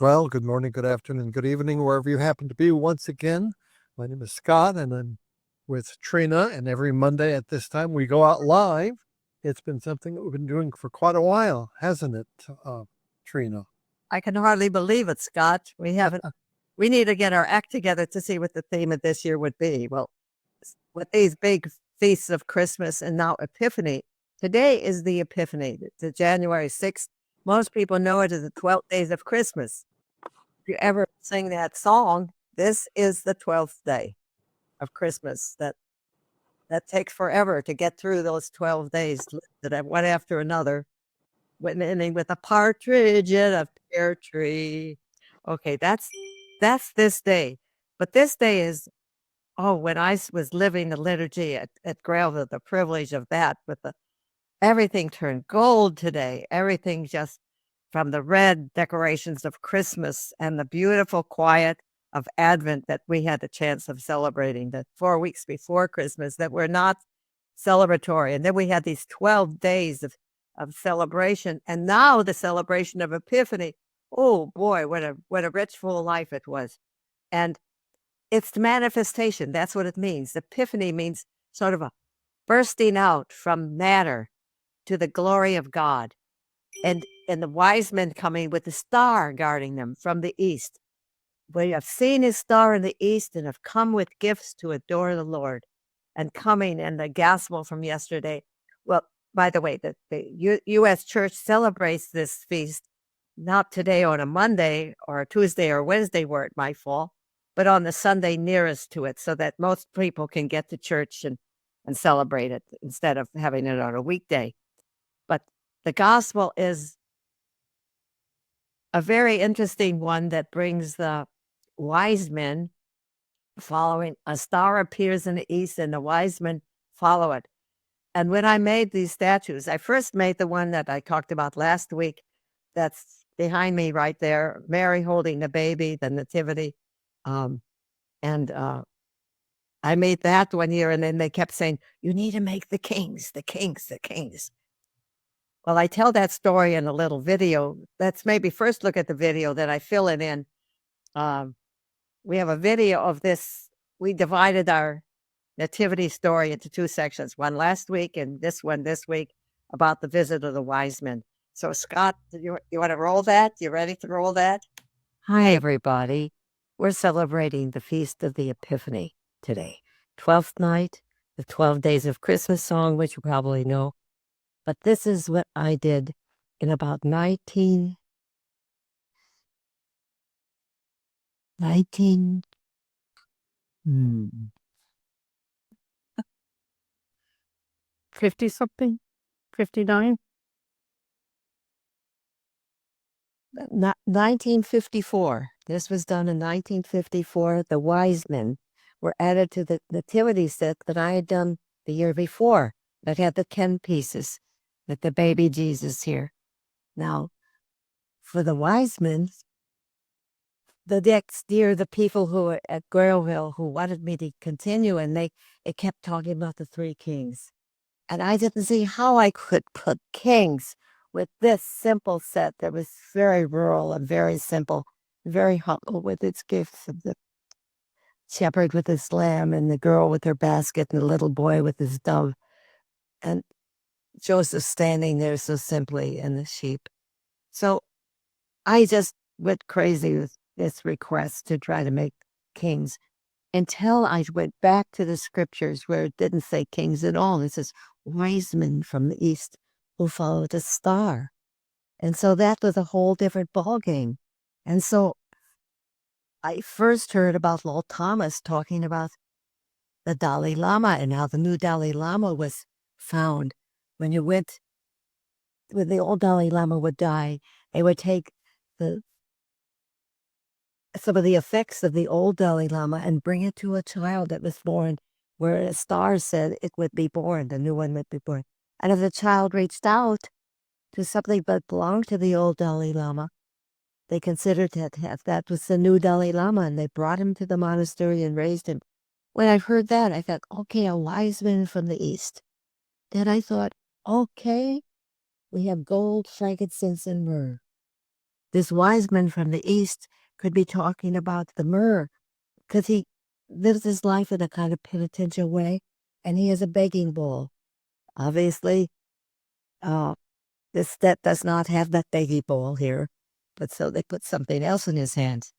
Well, good morning, good afternoon, good evening, wherever you happen to be. Once again, my name is Scott, and I'm with Trina. And every Monday at this time, we go out live. It's been something that we've been doing for quite a while, hasn't it, Trina? I can hardly believe it, Scott. We need to get our act together to see what the theme of this year would be. Well, with these big feasts of Christmas and now Epiphany, today is the Epiphany, the January 6th. Most people know it as the 12 days of Christmas. If you ever sing that song, this is the 12th day of Christmas. That takes forever to get through those 12 days that one after another, ending with a partridge in a pear tree. Okay, that's this day. But this day is, when I was living the liturgy at Grailville, the privilege of that, everything turned gold today. Everything just from the red decorations of Christmas and the beautiful quiet of Advent that we had the chance of celebrating, the 4 weeks before Christmas that were not celebratory. And then we had these 12 days of celebration. And now the celebration of Epiphany. Oh boy, what a rich, full life it was. And it's the manifestation. That's what it means. Epiphany means sort of a bursting out from matter to the glory of God. And the wise men coming with the star guarding them from the east. We have seen his star in the east and have come with gifts to adore the Lord. And coming in the gospel from yesterday. Well, by the way, the U.S. Church celebrates this feast not today on a Monday or a Tuesday or Wednesday where it might fall, but on the Sunday nearest to it so that most people can get to church and celebrate it instead of having it on a weekday. But the gospel is a very interesting one that brings the wise men following. A star appears in the east and the wise men follow it. And when I made these statues, I first made the one that I talked about last week. That's behind me right there, Mary holding the baby, the nativity. And I made that one year, and then they kept saying, you need to make the kings, the kings, the kings. Well, I tell that story in a little video. Let's maybe first look at the video, then I fill it in. We have a video of this. We divided our nativity story into two sections, one last week and this one this week about the visit of the wise men. So, Scott, you want to roll that? You ready to roll that? Hi, everybody. We're celebrating the Feast of the Epiphany today. 12th night, the 12 Days of Christmas song, which you probably know. But this is what I did in about 19 50 something, 59. 1954. This was done in 1954. The wise men were added to the nativity set that I had done the year before that had the 10 pieces with the baby Jesus here. Now, for the wise men, the next year, the people who were at Grailville who wanted me to continue, and it kept talking about the three kings. And I didn't see how I could put kings with this simple set that was very rural and very simple, very humble with its gifts of the shepherd with his lamb and the girl with her basket and the little boy with his dove. And Joseph standing there so simply and the sheep. So I just went crazy with this request to try to make kings until I went back to the scriptures where it didn't say kings at all. It says wise men from the east who followed the star. And so that was a whole different ballgame. And so I first heard about Lord Thomas talking about the Dalai Lama and how the new Dalai Lama was found. When the old Dalai Lama would die, they would take some of the effects of the old Dalai Lama and bring it to a child that was born where a star said it would be born, the new one would be born. And if the child reached out to something that belonged to the old Dalai Lama, they considered that was the new Dalai Lama, and they brought him to the monastery and raised him. When I heard that, I thought, okay, a wise man from the east. Then I thought, okay, we have gold, frankincense, and myrrh. this wise man from the East could be talking about the myrrh, because he lives his life in a kind of penitential way, and he has a begging bowl. Obviously, this step does not have that begging bowl here, but so they put something else in his hands.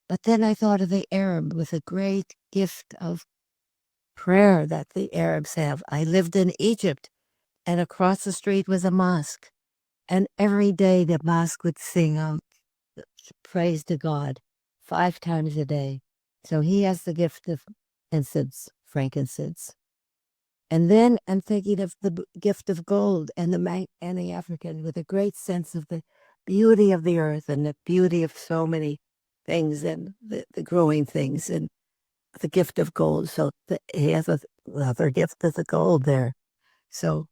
But then I thought of the Arab with a great gift of prayer that the Arabs have. I lived in Egypt, and across the street was a mosque. And every day the mosque would sing out praise to God 5 times a day. So he has the gift of incense, frankincense. And then I'm thinking of the gift of gold and the African with a great sense of the beauty of the earth and the beauty of so many things and the growing things and the gift of gold. So he has another gift of the gold there. So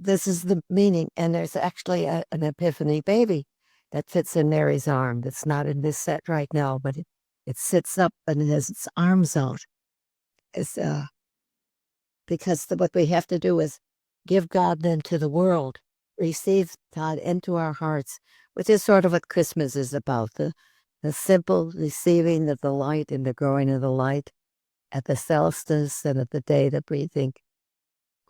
this is the meaning. And there's actually an Epiphany baby that fits in Mary's arm. That's not in this set right now, but it sits up and it has its arms out. It's because what we have to do is give God then to the world, receive God into our hearts, which is sort of what Christmas is about, the simple receiving of the light and the growing of the light at the solstice and at the day that we think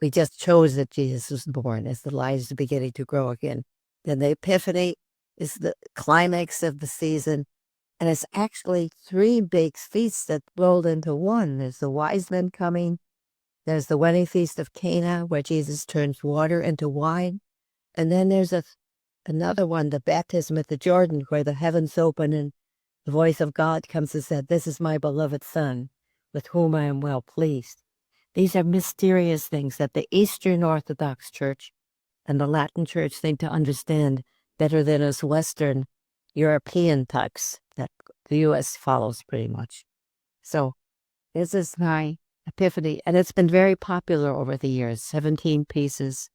we just chose that Jesus was born as the light is beginning to grow again. Then the Epiphany is the climax of the season, and it's actually 3 big feasts that rolled into one. There's the wise men coming, there's the wedding feast of Cana, where Jesus turns water into wine. And then there's another one, the baptism at the Jordan, where the heavens open and the voice of God comes and said, "This is my beloved Son, with whom I am well pleased." These are mysterious things that the Eastern Orthodox Church and the Latin Church seem to understand better than us Western European texts that the U.S. follows pretty much. So this is my Epiphany, and it's been very popular over the years, 17 pieces,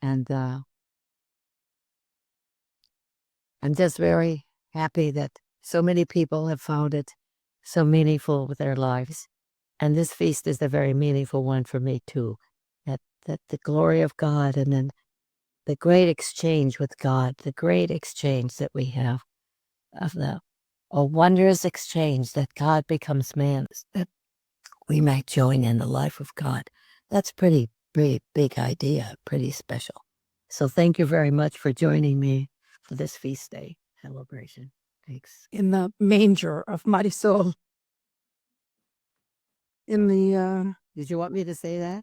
and I'm just very happy that so many people have found it so meaningful with their lives, and this feast is a very meaningful one for me too, that the glory of God and then the great exchange with God, the great exchange that we have of a wondrous exchange that God becomes man, that we might join in the life of God. That's pretty big idea, pretty special. So thank you very much for joining me for this feast day celebration. Thanks. In the manger of Marisol. In the, Did you want me to say that?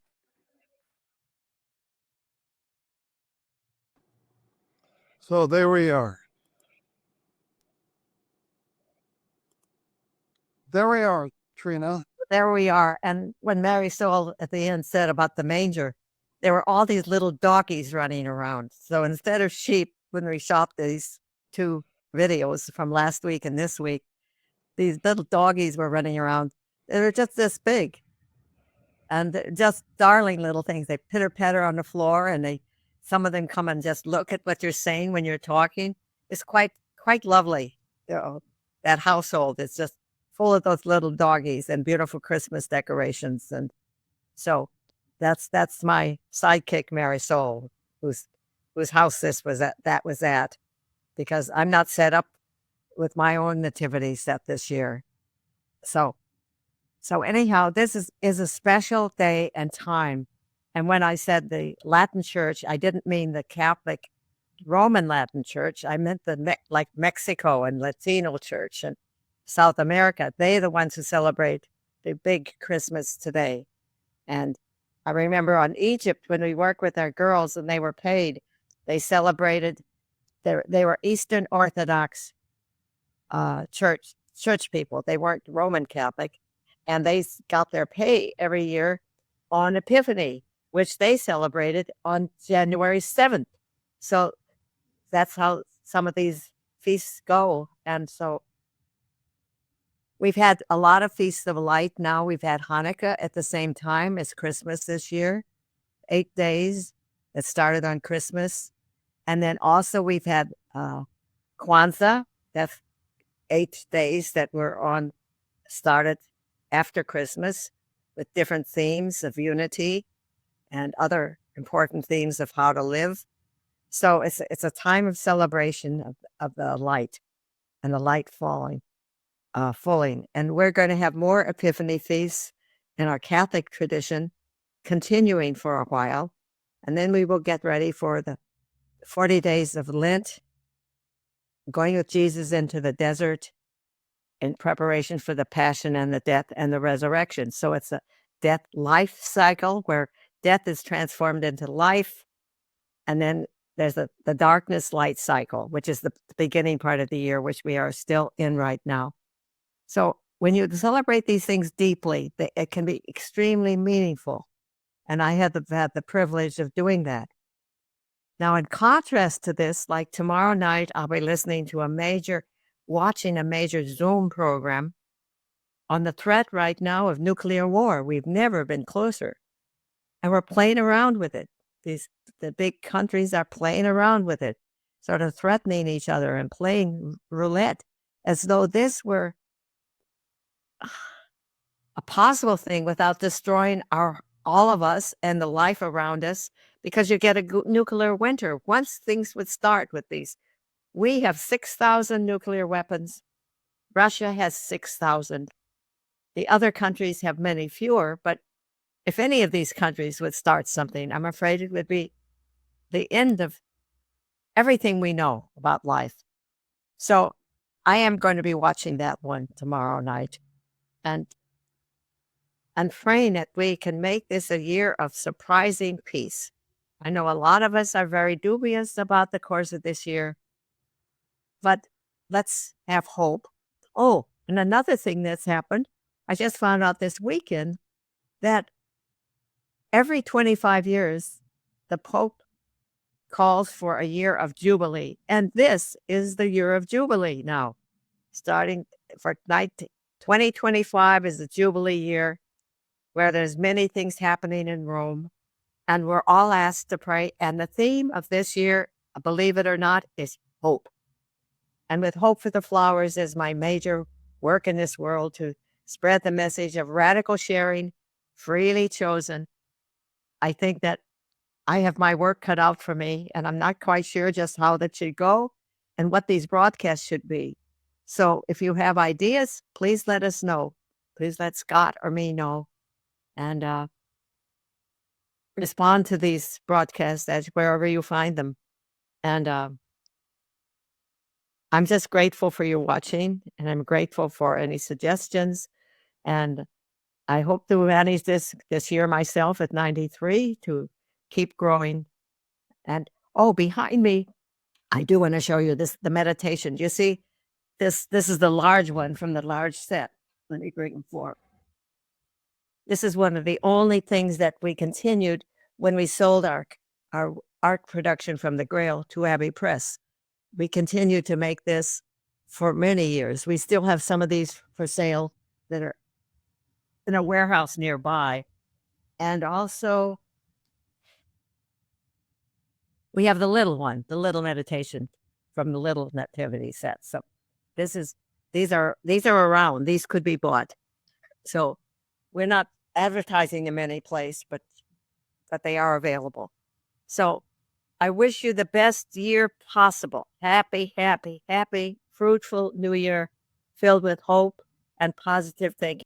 So there we are. There we are, Trina. There we are. And when Mary Soul at the end said about the manger, there were all these little doggies running around. So instead of sheep, when we shopped these 2 videos from last week and this week, these little doggies were running around. They were just this big and just darling little things. They pitter patter on the floor, and some of them come and just look at what you're saying when you're talking. It's quite lovely. You know, that household is just full of those little doggies and beautiful Christmas decorations. And so that's my sidekick, Mary Soul, whose house that was at, because I'm not set up with my own nativity set this year. So anyhow, this is a special day and time. And when I said the Latin Church, I didn't mean the Catholic Roman Latin Church. I meant the like Mexico and Latino Church and South America. They're the ones who celebrate the big Christmas today. And I remember on Egypt, when we worked with our girls and they were paid, they celebrated, they were Eastern Orthodox church people. They weren't Roman Catholic, and they got their pay every year on Epiphany, which they celebrated on January 7th. So that's how some of these feasts go. And so we've had a lot of Feasts of Light now. We've had Hanukkah at the same time as Christmas this year, 8 days that started on Christmas. And then also we've had Kwanzaa, that's 8 days that were on, started after Christmas with different themes of unity and other important themes of how to live. So it's a time of celebration of the light and the light falling. Fulling. And we're going to have more Epiphany feasts in our Catholic tradition, continuing for a while. And then we will get ready for the 40 days of Lent, going with Jesus into the desert in preparation for the passion and the death and the resurrection. So it's a death-life cycle where death is transformed into life. And then there's the darkness light cycle, which is the beginning part of the year, which we are still in right now. So when you celebrate these things deeply, it can be extremely meaningful. And I had the privilege of doing that. Now, in contrast to this, like tomorrow night, I'll be watching a major Zoom program on the threat right now of nuclear war. We've never been closer. And we're playing around with it. The big countries are playing around with it, sort of threatening each other and playing roulette as though this were a possible thing without destroying all of us and the life around us, because you get a nuclear winter. Once things would start with these, we have 6,000 nuclear weapons. Russia has 6,000. The other countries have many fewer, but if any of these countries would start something, I'm afraid it would be the end of everything we know about life. So I am going to be watching that one tomorrow night and praying that we can make this a year of surprising peace. I know a lot of us are very dubious about the course of this year, but let's have hope. Oh, and another thing that's happened, I just found out this weekend that every 25 years, the Pope calls for a year of Jubilee. And this is the year of Jubilee now. Starting for 2025 is the Jubilee year, where there's many things happening in Rome. And we're all asked to pray. And the theme of this year, believe it or not, is hope. And with Hope for the Flowers is my major work in this world to spread the message of radical sharing, freely chosen. I think that I have my work cut out for me, and I'm not quite sure just how that should go and what these broadcasts should be. So if you have ideas, please let us know. Please let Scott or me know, and respond to these broadcasts as wherever you find them. And I'm just grateful for you watching, and I'm grateful for any suggestions. And I hope to manage this year myself at 93 to keep growing. And oh, behind me, I do want to show you the meditation. You see, this is the large one from the large set. Let me bring them forward. This is one of the only things that we continued when we sold our art production from the Grail to Abbey Press. We continued to make this for many years. We still have some of these for sale that are in a warehouse nearby. And also, we have the little one, the little meditation from the little nativity set. So these are around. These could be bought. So we're not advertising them any place, but they are available. So I wish you the best year possible. Happy, happy, happy, fruitful new year filled with hope and positive thinking.